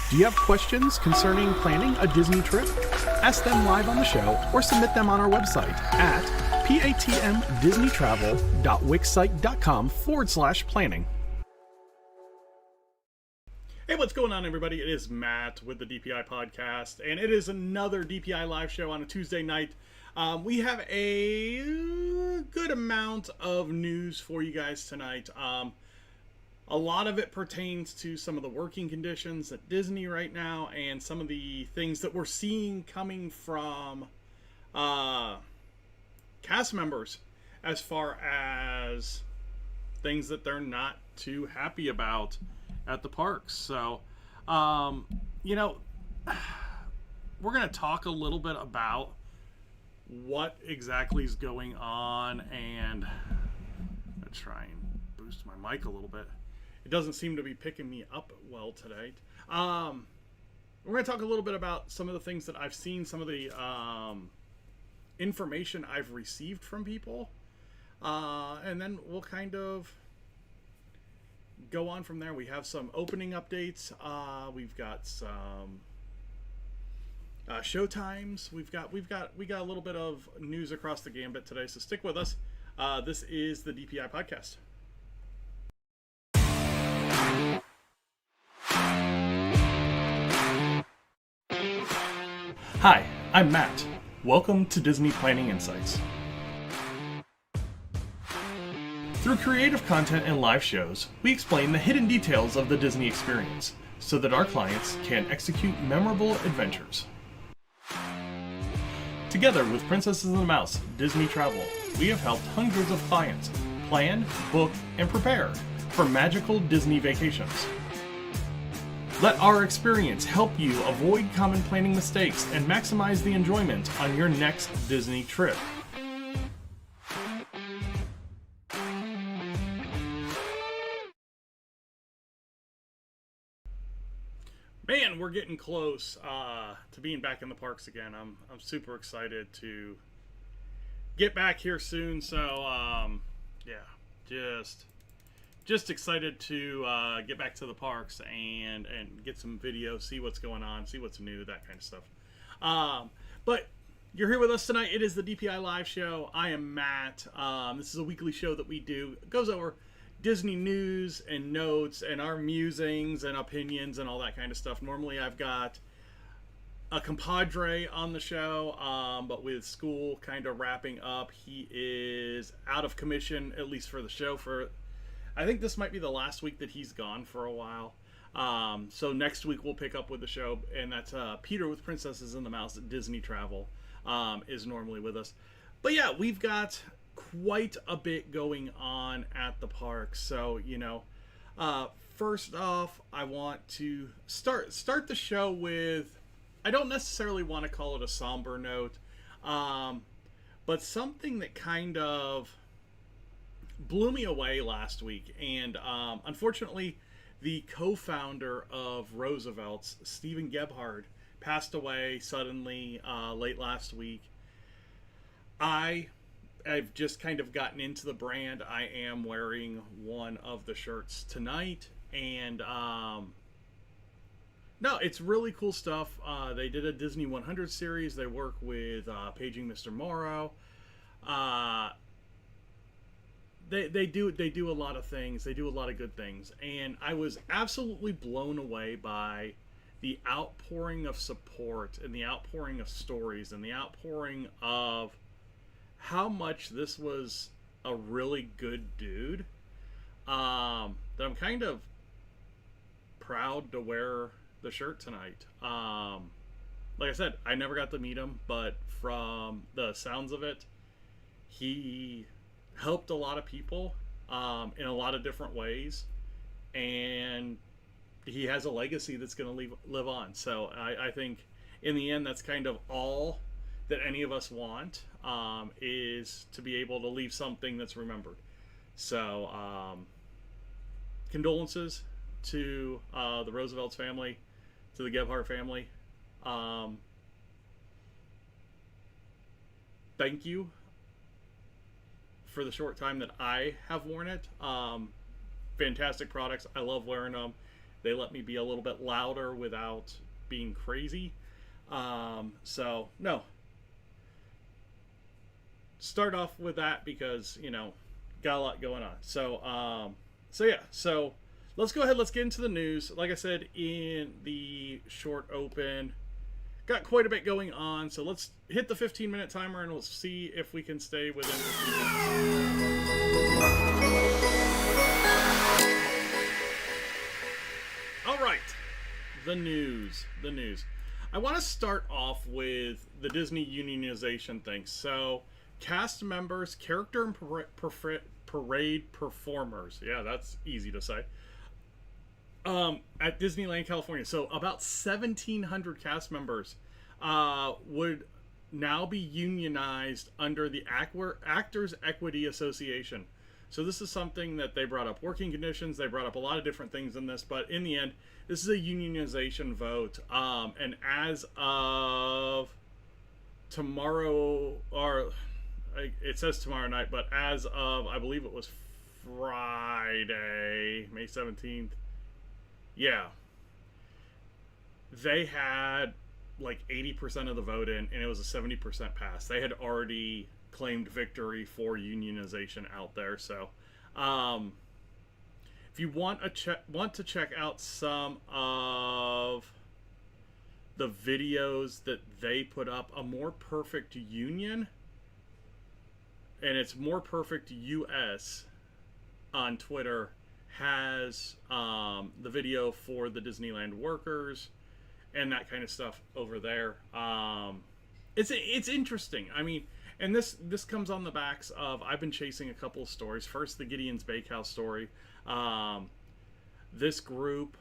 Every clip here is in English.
Do you have questions concerning planning a Disney trip? Ask them live on the show or submit them on our website at patmdisneytravel.wixsite.com/planning. Hey, what's going on, everybody? It is Matt with the DPI podcast, and it is another DPI live show on a Tuesday night. We have a good amount of news for you guys tonight. A lot of it pertains to some of the working conditions at Disney right now and some of the things that we're seeing coming from cast members as far as things that they're not too happy about at the parks. So, we're going to talk a little bit about what exactly is going on, and I'm going to try and boost my mic a little bit. It doesn't seem to be picking me up well today. We're going to talk a little bit about some of the things that I've seen, some of the information I've received from people, and then we'll kind of go on from there. We have some opening updates. We've got some show times. We got a little bit of news across the gambit today, so stick with us. This is the DPI podcast. Hi, I'm Matt. Welcome to Disney Planning Insights. Through creative content and live shows, we explain the hidden details of the Disney experience so that our clients can execute memorable adventures. Together with Princesses and the Mouse Disney Travel, we have helped hundreds of clients plan, book, and prepare for magical Disney vacations. Let our experience help you avoid common planning mistakes and maximize the enjoyment on your next Disney trip. Man, we're getting close to being back in the parks again. I'm super excited to get back here soon. So just excited to get back to the parks and get some video, see what's going on, see what's new, that kind of stuff. But you're here with us tonight. It is the DPI Live Show. I am Matt. This is a weekly show that we do. It goes over Disney news and notes and our musings and opinions and all that kind of stuff. Normally I've got a compadre on the show, but with school kind of wrapping up, he is out of commission, at least for the show. I think this might be the last week that he's gone for a while. So next week we'll pick up with the show, and that's Peter with Princesses and the Mouse at Disney Travel is normally with us. But yeah, we've got quite a bit going on at the park. So, first off, I want to start the show with, I don't necessarily want to call it a somber note, but something that kind of blew me away last week. And unfortunately, the co-founder of Roosevelt's, Stephen Gebhard, passed away suddenly late last week. I've just kind of gotten into the brand. I am wearing one of the shirts tonight, and no, it's really cool stuff. They did a Disney 100 series. They work with Paging Mr. Morrow. They do a lot of things. They do a lot of good things, and I was absolutely blown away by the outpouring of support and the outpouring of stories and the outpouring of how much this was a really good dude. That I'm kind of proud to wear the shirt tonight. Like I said, I never got to meet him, but from the sounds of it, he helped a lot of people in a lot of different ways, and he has a legacy that's going to live on. So I think in the end, that's kind of all that any of us want, is to be able to leave something that's remembered. So condolences to the Roosevelt's family, to the Gebhardt family. Thank you for the short time that I have worn it. Fantastic products. I love wearing them. They let me be a little bit louder without being crazy. So no, start off with that because got a lot going on. So let's go ahead. Let's get into the news. Like I said in the short open, got quite a bit going on. So let's hit the 15-minute timer and we'll see if we can stay within 15 minutes. All right, the news. I want to start off with the Disney unionization thing. So, cast members, character and parade performers. Yeah, that's easy to say. At Disneyland, California. So, about 1,700 cast members would now be unionized under the Actors Equity Association. So this is something that they brought up working conditions. They brought up a lot of different things in this, but in the end, this is a unionization vote. And as of tomorrow, or it says tomorrow night, but as of, I believe it was Friday, May 17th. Yeah. They had like 80% of the vote in, and it was a 70% pass. They had already claimed victory for unionization out there. So if you want to check out some of the videos that they put up, A More Perfect Union, and it's More Perfect US on Twitter, has the video for the Disneyland workers and that kind of stuff over there. It's interesting. I mean, and this comes on the backs of, I've been chasing a couple of stories. First, the Gideon's Bakehouse story. This group,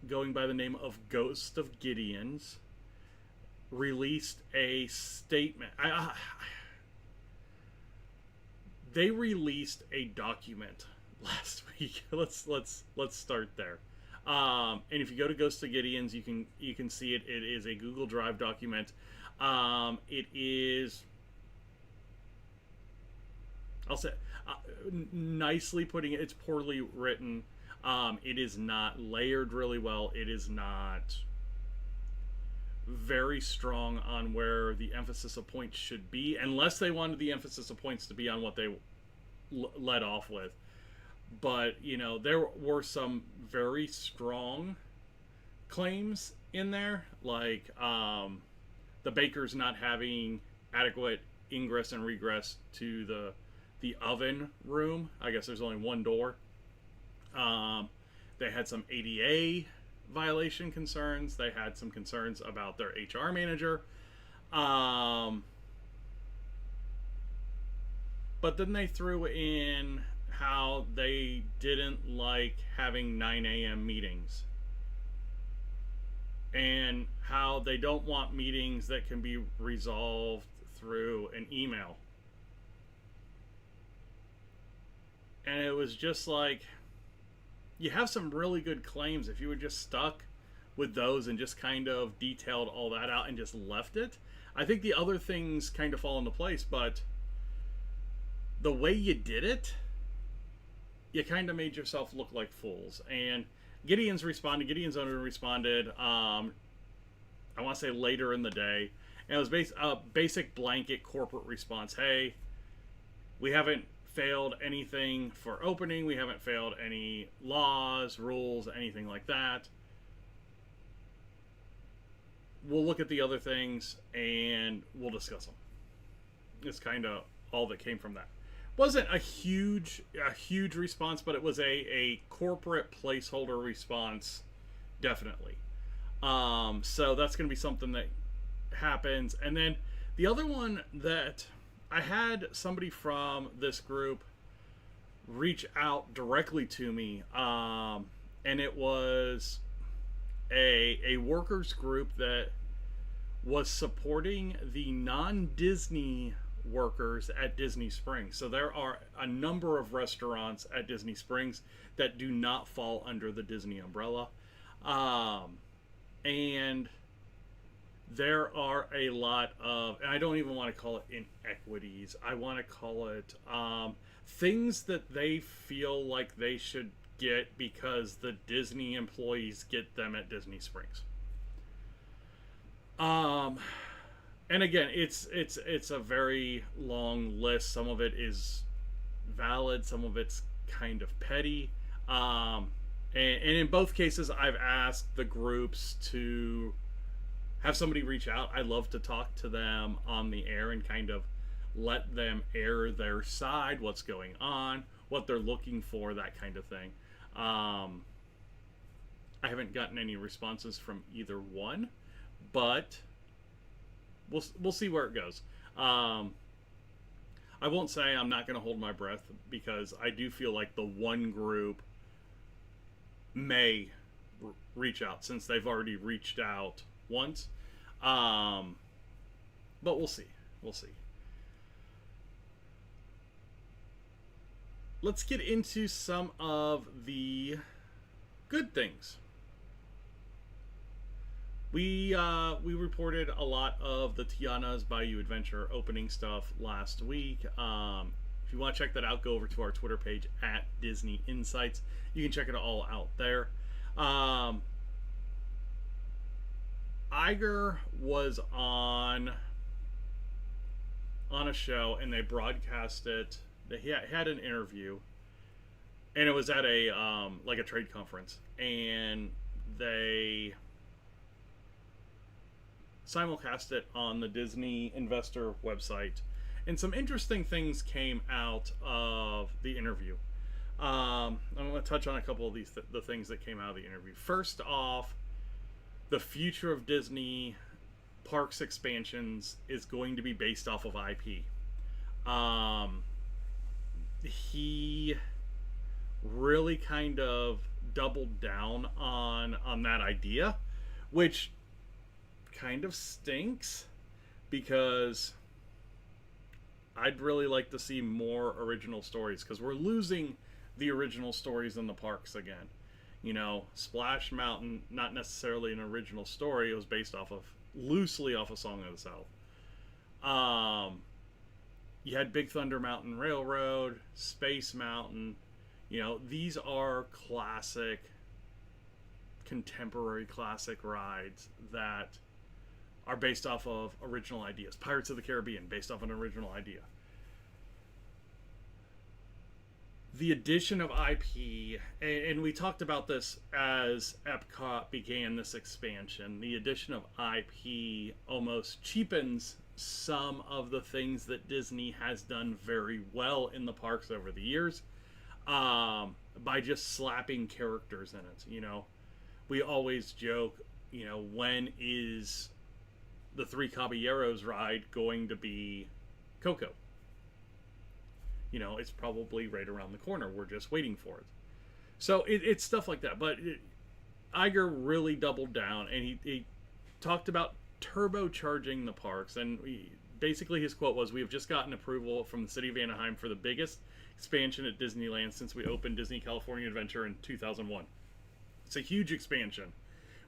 going by the name of Ghost of Gideon's, released a statement. They released a document last week. Let's start there. And if you go to Ghost of Gideon's, you can see it. It is a Google Drive document. It is, I'll say, nicely putting it. It's poorly written. It is not layered really well. It is not very strong on where the emphasis of points should be, unless they wanted the emphasis of points to be on what they led off with. But, there were some very strong claims in there, like the bakers not having adequate ingress and regress to the oven room. I guess there's only one door. They had some ADA violation concerns. They had some concerns about their HR manager. But then they threw in how they didn't like having 9 a.m. meetings. And how they don't want meetings that can be resolved through an email. And it was just like, you have some really good claims. If you were just stuck with those and just kind of detailed all that out and just left it, I think the other things kind of fall into place. But the way you did it, you kind of made yourself look like fools. And Gideon's owner responded, I want to say later in the day. And it was a basic blanket corporate response. Hey, we haven't failed anything for opening. We haven't failed any laws, rules, anything like that. We'll look at the other things and we'll discuss them. It's kind of all that came from that. Wasn't a huge response, but it was a corporate placeholder response, definitely. So that's going to be something that happens. And then the other one that I had somebody from this group reach out directly to me, and it was a workers group that was supporting the non-Disney workers at Disney Springs. So there are a number of restaurants at Disney Springs that do not fall under the Disney umbrella, and there are a lot of, and I don't even want to call it inequities, I want to call it things that they feel like they should get because the Disney employees get them at Disney Springs. And again, it's a very long list. Some of it is valid, some of it's kind of petty. And in both cases, I've asked the groups to have somebody reach out. I love to talk to them on the air and kind of let them air their side, what's going on, what they're looking for, that kind of thing. I haven't gotten any responses from either one, but we'll see where it goes. I won't say I'm not going to hold my breath, because I do feel like the one group may reach out, since they've already reached out once. But we'll see. Let's get into some of the good things. We reported a lot of the Tiana's Bayou Adventure opening stuff last week. If you want to check that out, go over to our Twitter page at Disney Insights. You can check it all out there. Iger was on a show, and they broadcast it. He had an interview, and it was at a like a trade conference, and they simulcast it on the Disney Investor website, and some interesting things came out of the interview. I'm going to touch on a couple of the things that came out of the interview. First off, the future of Disney parks expansions is going to be based off of IP. He really kind of doubled down on that idea, which kind of stinks, because I'd really like to see more original stories, because we're losing the original stories in the parks again. You know, Splash Mountain, not necessarily an original story. It was based loosely off of Song of the South. You had Big Thunder Mountain Railroad, Space Mountain. You know, these are contemporary classic rides that are based off of original ideas. Pirates of the Caribbean, based off an original idea. The addition of IP, and we talked about this as Epcot began this expansion, the addition of IP almost cheapens some of the things that Disney has done very well in the parks over the years, by just slapping characters in it. You know, we always joke, you know, when is the Three Caballeros ride going to be Coco? You know, it's probably right around the corner. We're just waiting for it. So it's stuff like that. But Iger really doubled down, and he talked about turbocharging the parks. And basically his quote was, "We have just gotten approval from the city of Anaheim for the biggest expansion at Disneyland since we opened Disney California Adventure in 2001. It's a huge expansion.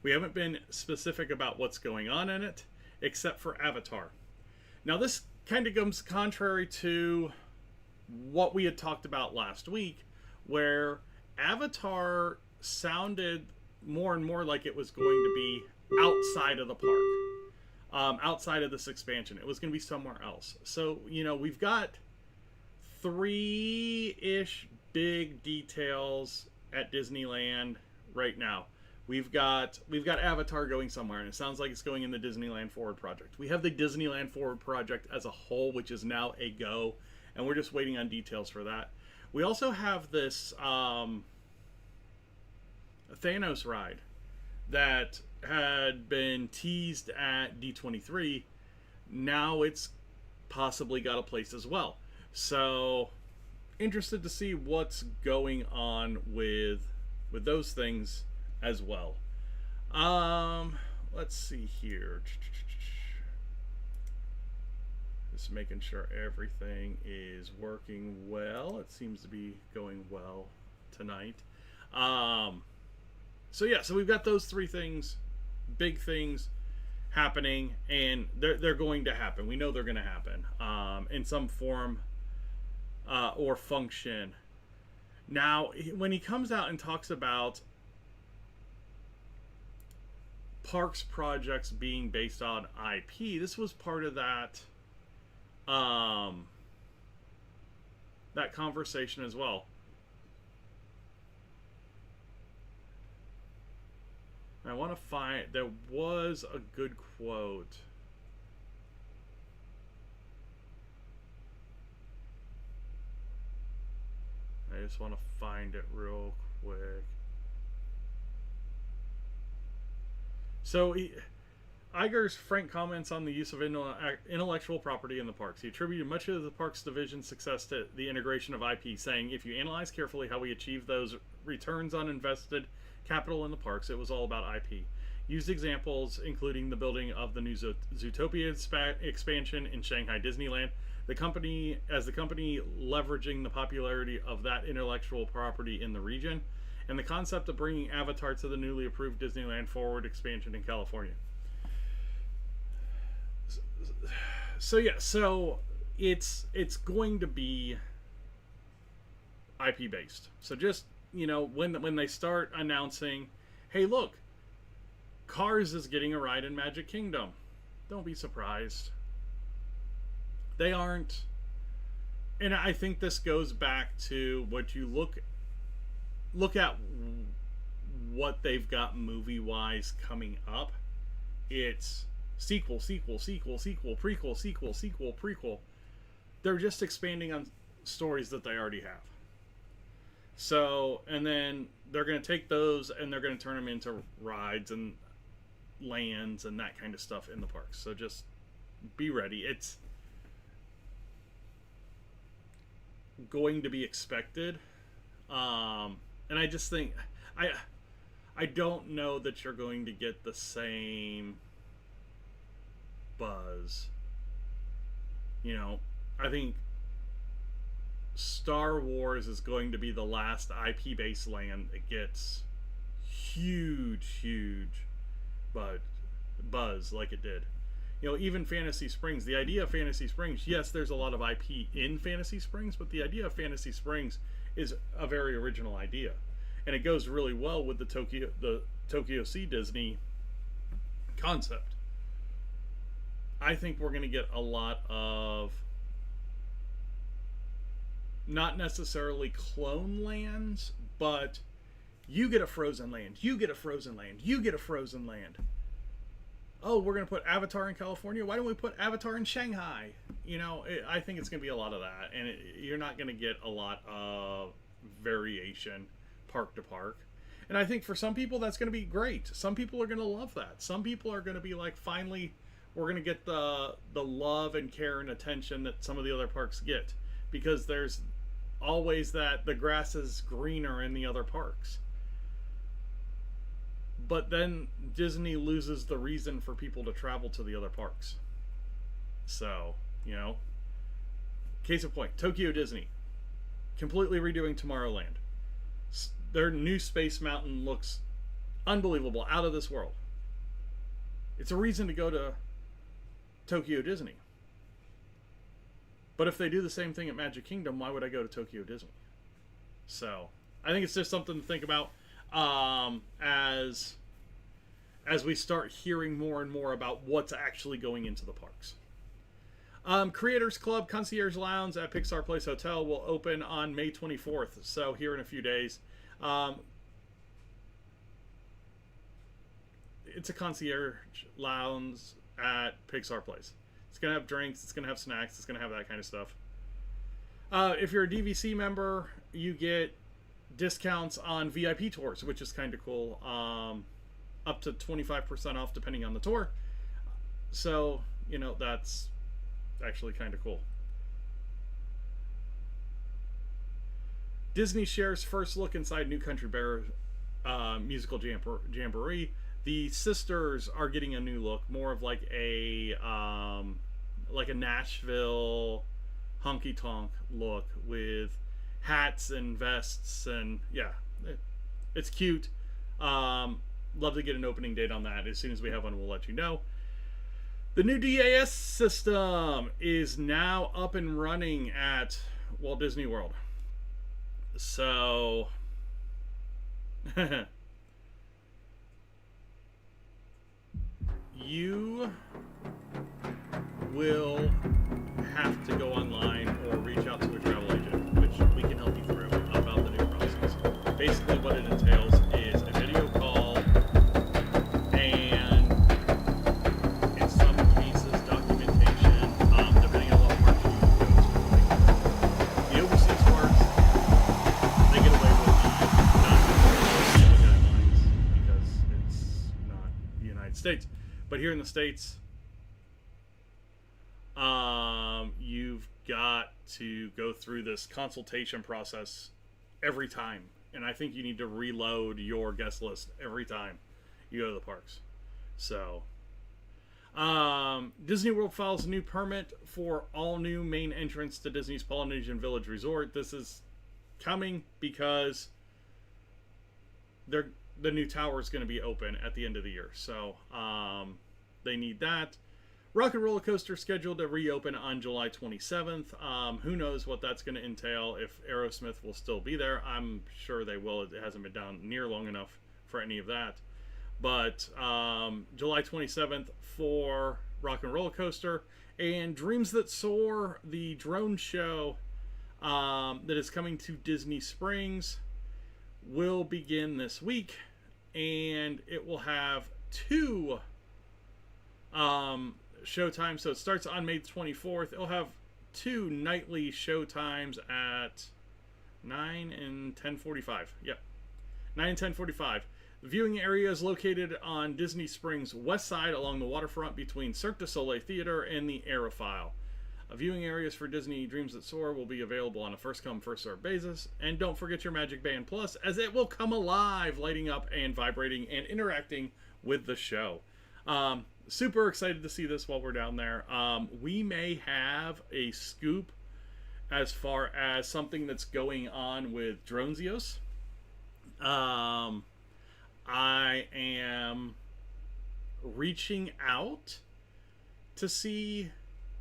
We haven't been specific about what's going on in it, except for Avatar." Now, this kind of comes contrary to what we had talked about last week, where Avatar sounded more and more like it was going to be outside of the park, outside of this expansion. It was going to be somewhere else. So, you know, we've got 3-ish big details at Disneyland right now. We've got Avatar going somewhere, and it sounds like it's going in the Disneyland Forward project. We have the Disneyland Forward project as a whole, which is now a go, and we're just waiting on details for that. We also have this Thanos ride that had been teased at D23. Now it's possibly got a place as well. So, interested to see what's going on with those things as well. Let's see here. Just making sure everything is working well. It seems to be going well tonight. So we've got those 3 things, big things happening, and they're going to happen. We know they're going to happen in some form or function. Now, when he comes out and talks about parks projects being based on IP, this was part of that that conversation as well. I want to find, there was a good quote. I just want to find it real quick. So Iger's frank comments on the use of intellectual property in the parks. He attributed much of the parks division's success to the integration of IP, saying, "If you analyze carefully how we achieved those returns on invested capital in the parks, it was all about IP." Used examples including the building of the new Zootopia expansion in Shanghai Disneyland, the company leveraging the popularity of that intellectual property in the region, and the concept of bringing Avatar to the newly approved Disneyland Forward expansion in California. So yeah, so it's going to be IP based. So just, you know, when they start announcing, hey, look, Cars is getting a ride in Magic Kingdom, don't be surprised. They aren't. And I think this goes back to what you look at what they've got movie wise coming up. It's sequel, prequel. They're just expanding on stories that they already have. So, and then they're going to take those and they're going to turn them into rides and lands and that kind of stuff in the parks. So just be ready. It's going to be expected. And I just think I don't know that you're going to get the same buzz. You know, I think Star Wars is going to be the last IP based land that gets huge buzz like it did. You know, even Fantasy Springs, the idea of Fantasy Springs, yes, there's a lot of IP in Fantasy Springs, but the idea of Fantasy Springs is a very original idea. And it goes really well with the Tokyo Sea Disney concept. I think we're going to get a lot of not necessarily clone lands, but you get a frozen land, you get a frozen land, you get a frozen land. Oh, we're going to put Avatar in California. Why don't we put Avatar in Shanghai? You know, I think it's going to be a lot of that. And you're not going to get a lot of variation park to park. And I think for some people, that's going to be great. Some people are going to love that. Some people are going to be like, finally, we're going to get the love and care and attention that some of the other parks get. Because there's always that the grass is greener in the other parks. But then Disney loses the reason for people to travel to the other parks. So, you know, case in point, Tokyo Disney, completely redoing Tomorrowland. Their new Space Mountain looks unbelievable, out of this world. It's a reason to go to Tokyo Disney. But if they do the same thing at Magic Kingdom, why would I go to Tokyo Disney? So, I think it's just something to think about. As we start hearing more and more about what's actually going into the parks. Creators Club Concierge Lounge at Pixar Place Hotel will open on May 24th, so here in a few days. It's a concierge lounge at Pixar Place. It's going to have drinks, it's going to have snacks, it's going to have that kind of stuff. If you're a DVC member, you get discounts on VIP tours, which is kind of cool. Up to 25% off depending on the tour. So, you know, that's actually kind of cool. Disney shares first look inside New Country Bear musical jamboree. The sisters are getting a new look, more of like a Nashville honky tonk look with hats and vests, and yeah, it's cute. Love to get an opening date on that. As soon as we have one, we'll let you know. The new DAS system is now up and running at Walt Disney World. So you will have to go online or reach out to a travel agent, which we can help you through about the new process. Basically, what it entails is a video call and, in some cases, documentation, depending on what parts you go to. The overseas parts, they get away with not guidelines because it's not the United States. But here in the States, you've got to go through this consultation process every time. And I think you need to reload your guest list every time you go to the parks. So, Disney World files a new permit for all new main entrance to Disney's Polynesian Village Resort. This is coming because the new tower is going to be open at the end of the year. So, they need that. Rock and Roller Coaster scheduled to reopen on July 27th. Who knows what that's going to entail, if Aerosmith will still be there. I'm sure they will. It hasn't been down near long enough for any of that. But July 27th for Rock and Roller Coaster. And Dreams That Soar, the drone show that is coming to Disney Springs, will begin this week. And it will have two showtime. So it starts on May 24th. It'll have two nightly showtimes at 9 and 10:45. Yep, 9 and 10:45. The viewing area is located on Disney Springs west side along the waterfront between Cirque du Soleil Theater and the Aerophile. Viewing areas for Disney Dreams That Soar will be available on a first-come, first-served basis. And don't forget your Magic Band Plus, as it will come alive, lighting up and vibrating and interacting with the show. Super excited to see this while we're down there. We may have a scoop as far as something that's going on with Dronezios. I am reaching out to see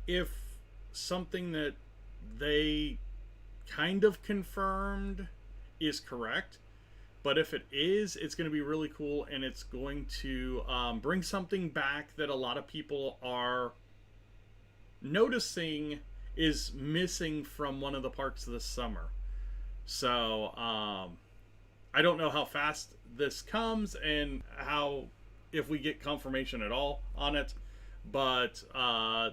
if something that they kind of confirmed is correct. But if it is, it's going to be really cool, and it's going to bring something back that a lot of people are noticing is missing from one of the parks this summer. So I don't know how fast this comes and how, if we get confirmation at all on it, but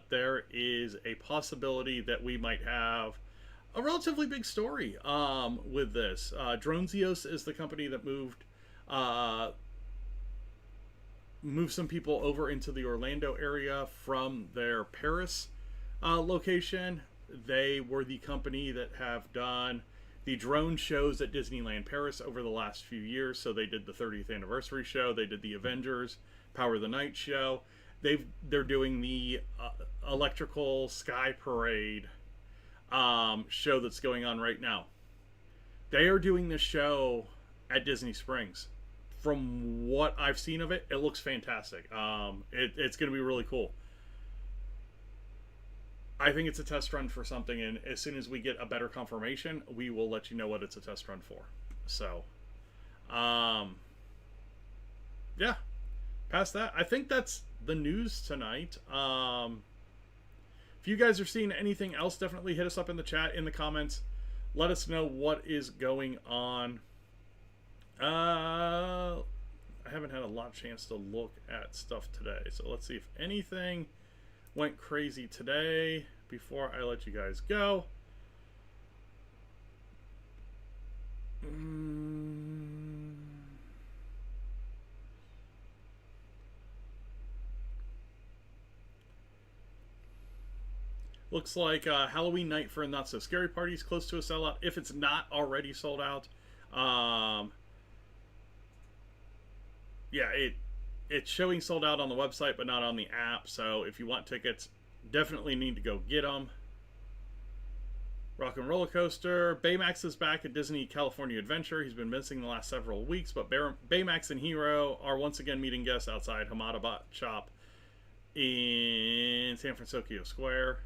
there is a possibility that we might have a relatively big story with this. Dronezios is the company that moved some people over into the Orlando area from their Paris location. They were the company that have done the drone shows at Disneyland Paris over the last few years. So they did the 30th anniversary show. They did the Avengers Power of the Night show. They're doing the electrical sky parade show that's going on right now. They are doing this show at Disney Springs. From what I've seen of it, it looks fantastic. It's going to be really cool. I think it's a test run for something, and as soon as we get a better confirmation, we will let you know what it's a test run for. So, yeah. Past that, I think that's the news tonight. If you guys are seeing anything else, definitely hit us up in the chat, in the comments. Let us know what is going on. I haven't had a lot of chance to look at stuff today. So let's see if anything went crazy today before I let you guys go. Looks like Halloween night for a Not So Scary Party is close to a sellout, if it's not already sold out. Yeah, it's showing sold out on the website, but not on the app. So if you want tickets, definitely need to go get them. Rock and Roller Coaster. Baymax is back at Disney California Adventure. He's been missing the last several weeks, but Baymax and Hero are once again meeting guests outside Hamada Bot Shop in San Francisco Square.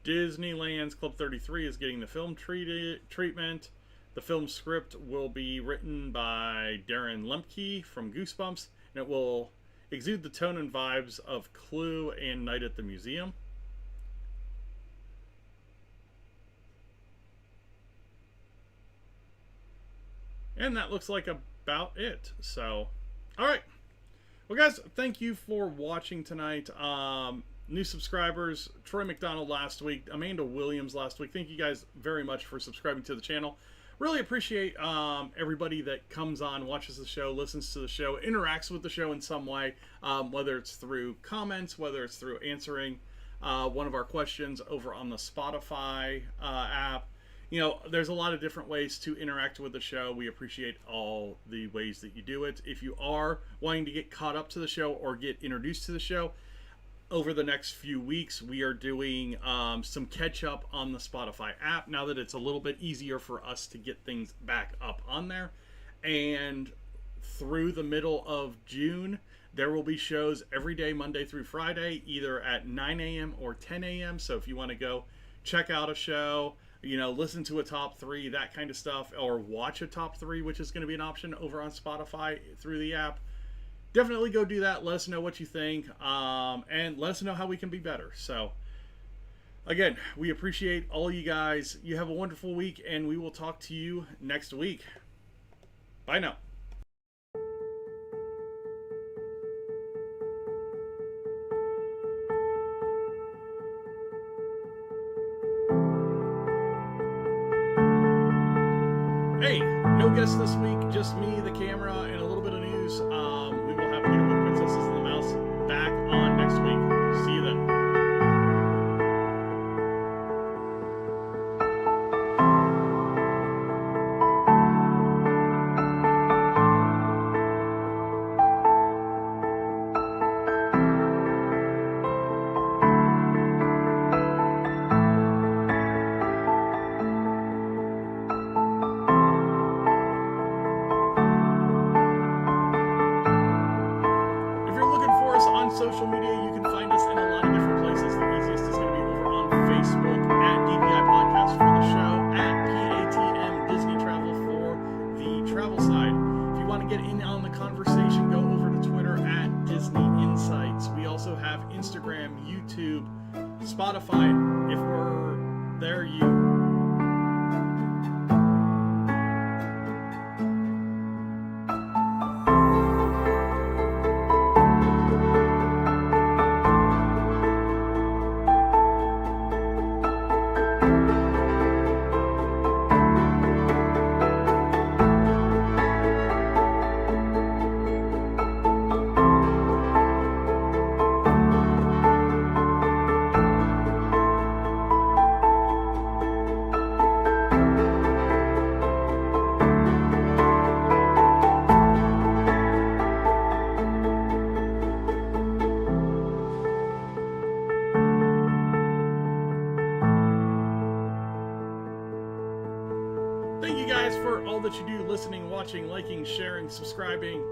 Disneyland's Club 33 is getting the film treatment. The film script will be written by Darren Lemke from Goosebumps, and it will exude the tone and vibes of Clue and Night at the Museum. And that looks like about it. So, all right. Well, guys, thank you for watching tonight. New subscribers, Troy McDonald last week, Amanda Williams last week. Thank you guys very much for subscribing to the channel. Really appreciate everybody that comes on, watches the show, listens to the show, interacts with the show in some way, whether it's through comments, whether it's through answering one of our questions over on the Spotify app. You know, there's a lot of different ways to interact with the show. We appreciate all the ways that you do it. If you are wanting to get caught up to the show or get introduced to the show, over the next few weeks, we are doing some catch up on the Spotify app now that it's a little bit easier for us to get things back up on there. And through the middle of June, there will be shows every day, Monday through Friday, either at 9 a.m. or 10 a.m. So if you want to go check out a show, you know, listen to a top 3, that kind of stuff, or watch a top 3, which is going to be an option over on Spotify through the app, definitely go do that. Let us know what you think, and let us know how we can be better. So, again, we appreciate all you guys. You have a wonderful week, and we will talk to you next week. Bye now. Hey, no guests this week, just me, the camera, and a little bit of news. We will have Peter with Princesses and the Mouse back on next week. See you then. Social media, you can find us in a lot of different places. The easiest is going to be over on Facebook at DPI Podcast for the show, at PATM Disney Travel for the travel side. If you want to get in on the conversation, go over to Twitter at Disney Insights. We also have Instagram, YouTube, Spotify. If we're there, you. Thank you guys for all that you do, listening, watching, liking, sharing, subscribing.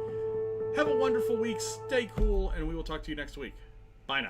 Have a wonderful week. Stay cool, and we will talk to you next week. Bye now.